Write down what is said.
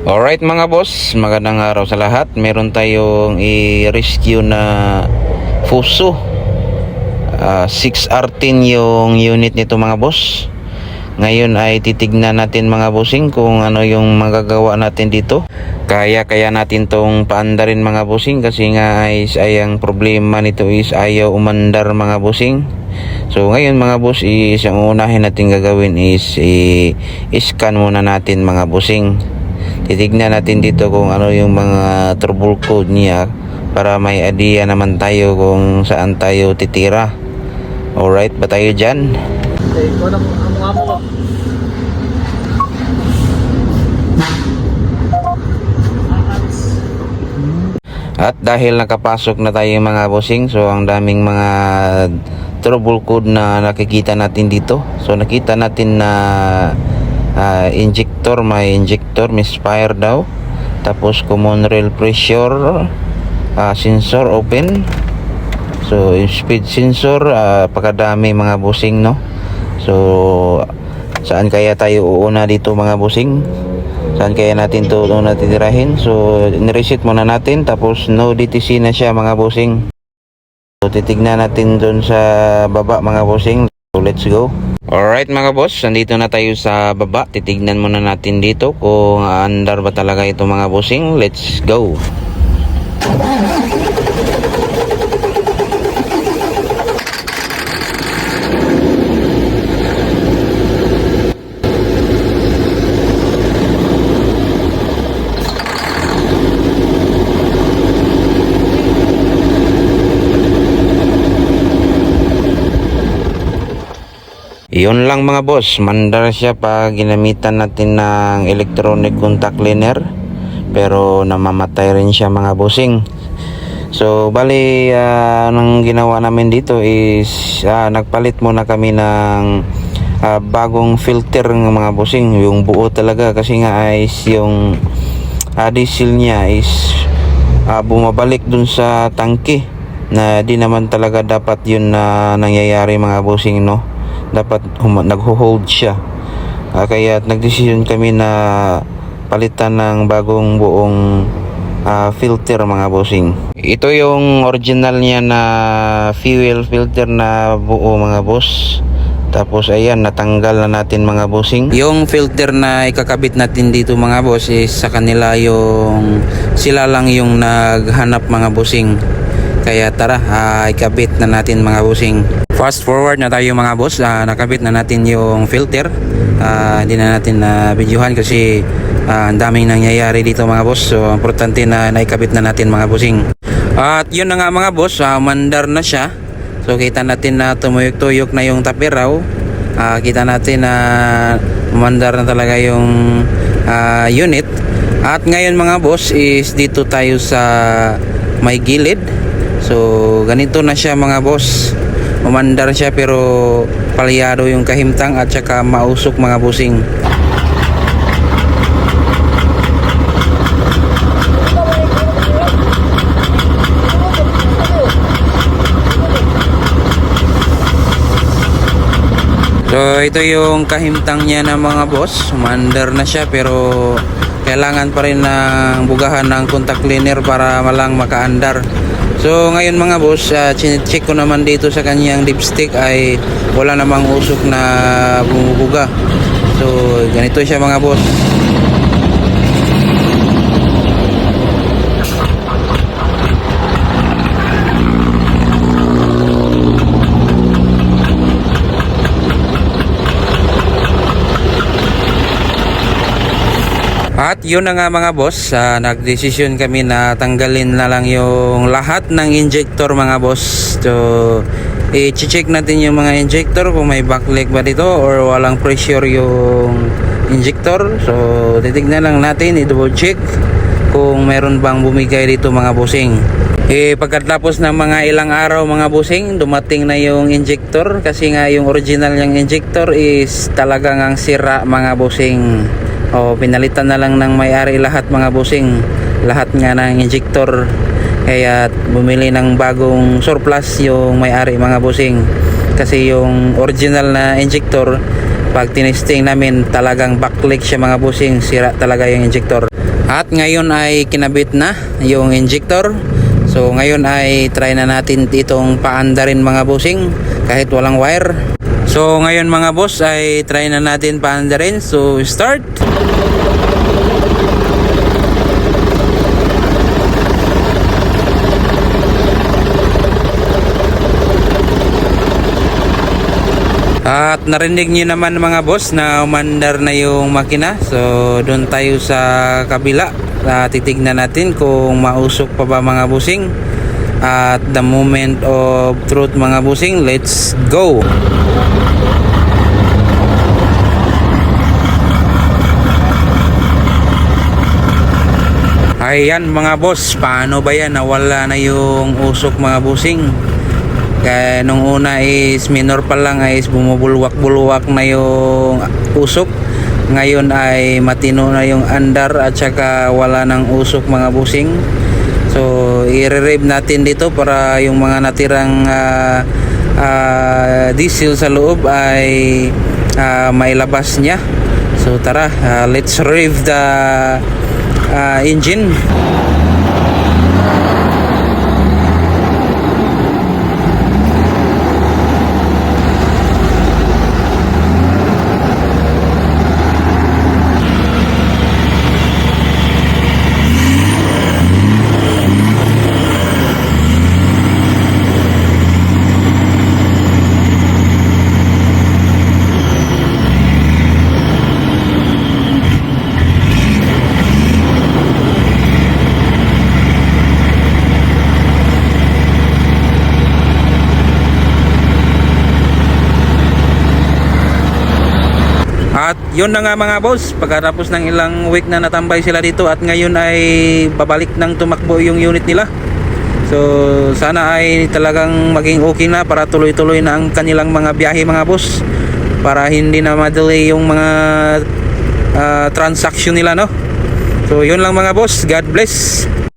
Alright mga boss, magandang araw sa lahat. Meron tayong i-rescue na Fuso 6R10 yung unit nito mga boss. Ngayon ay titignan natin mga bossing kung ano yung magagawa natin dito. Kaya natin tong paandarin mga bossing, kasi nga ay ang problema nito is ayaw umandar mga bossing. So ngayon mga boss, ang unahin natin gagawin is i-scan muna natin mga bossing. Titignan natin dito kung ano yung mga trouble code niya para may idea naman tayo kung saan tayo titira. Alright, ba tayo dyan? Okay, ikaw na ang mukha mo ko. At dahil nakapasok na tayo mga bossing, so ang daming mga trouble code na nakikita natin dito. So nakita natin na injector, may injector misfire daw. Tapos common rail pressure, sensor open. So speed sensor, pagkadami mga bossing, no? So saan kaya tayo uuna dito mga bossing? Saan kaya natin ito natitirahin? So nireset muna natin, tapos no DTC na siya mga bossing. So titignan natin dun sa baba mga bossing. So let's go. Alright mga boss, nandito na tayo sa baba. Titignan muna natin dito kung andar ba talaga ito mga bossing. Let's go. Yun lang mga boss, mandar siya pag ginamitan natin ng electronic contact cleaner, pero namamatay rin siya mga bossing. So bali, anong ginawa namin dito is nagpalit muna kami ng bagong filter ng mga bossing, yung buo talaga, kasi nga is yung diesel niya is bumabalik dun sa tangke, na di naman talaga dapat yun na nangyayari mga bossing, no? Dapat nagho-hold siya, kaya nagdesisyon kami na palitan ng bagong buong filter mga bossing. Ito yung original niya na fuel filter na buo mga boss. Tapos ayan, natanggal na natin mga bossing. Yung filter na ikakabit natin dito mga boss is sa kanila, yung sila lang yung naghanap mga bossing. Kaya tara, ikabit na natin mga bossing. Fast forward na tayo mga boss, nakabit na natin yung filter. Hindi na natin videohan kasi ang daming nangyayari dito mga boss. So importante na naikabit na natin mga bossing. At yun na nga mga boss, mandar na siya. So kita natin na tumuyok-tuyok na yung tapiraw. Kita natin na mandar na talaga yung unit. At ngayon mga boss is dito tayo sa may gilid. So ganito na siya mga boss. Umandar siya pero palyado yung kahimtang at saka mausok mga bossing. So ito yung kahimtang niya na mga boss. Umandar na siya pero kailangan pa rin ng bugahan ng contact cleaner para malang makaandar. So ngayon mga boss, check ko naman dito sa kanyang dipstick ay wala namang usok na bumubuga. So ganito siya mga boss. At yun na nga mga boss, nagdesisyon kami na tanggalin na lang yung lahat ng injector mga boss. So i-check natin yung mga injector kung may backleak ba dito or walang pressure yung injector. So titignan lang natin, i-double check kung meron bang bumigay dito mga bossing. Pagkatapos ng mga ilang araw mga bossing, dumating na yung injector, kasi nga yung original yung injector is talagang ang sira mga bossing. Pinalitan na lang ng may-ari lahat mga bossing, lahat nga ng injector. Kaya bumili ng bagong surplus yung may-ari mga bossing, kasi yung original na injector pag tinesting namin talagang backleak siya mga bossing, sira talaga yung injector. At ngayon ay kinabit na yung injector. So ngayon ay try na natin itong paanda rin mga bossing kahit walang wire. So ngayon mga boss ay try na natin paanda rin. So start. At narinig niyo naman mga boss na umandar na yung makina. So doon tayo sa kabila. Titignan natin kung mausok pa ba mga bossing. At the moment of truth mga bossing, let's go. Ayan mga boss, paano ba yan? Nawala na yung usok mga bossing. Kaya nung una is minor pa lang is bumubulwak-bulwak na yung usok. Ngayon ay matino na yung andar at saka wala ng usok mga busing. So i-rev natin dito para yung mga natirang diesel sa loob ay mailabas niya. So tara, let's rev the engine. At yun na nga mga boss, pagkatapos ng ilang week na natambay sila dito at ngayon ay babalik ng tumakbo yung unit nila. So sana ay talagang maging okay na para tuloy-tuloy na ang kanilang mga biyahe mga boss, para hindi na ma-delay yung mga transaction nila, no? So yun lang mga boss, God bless.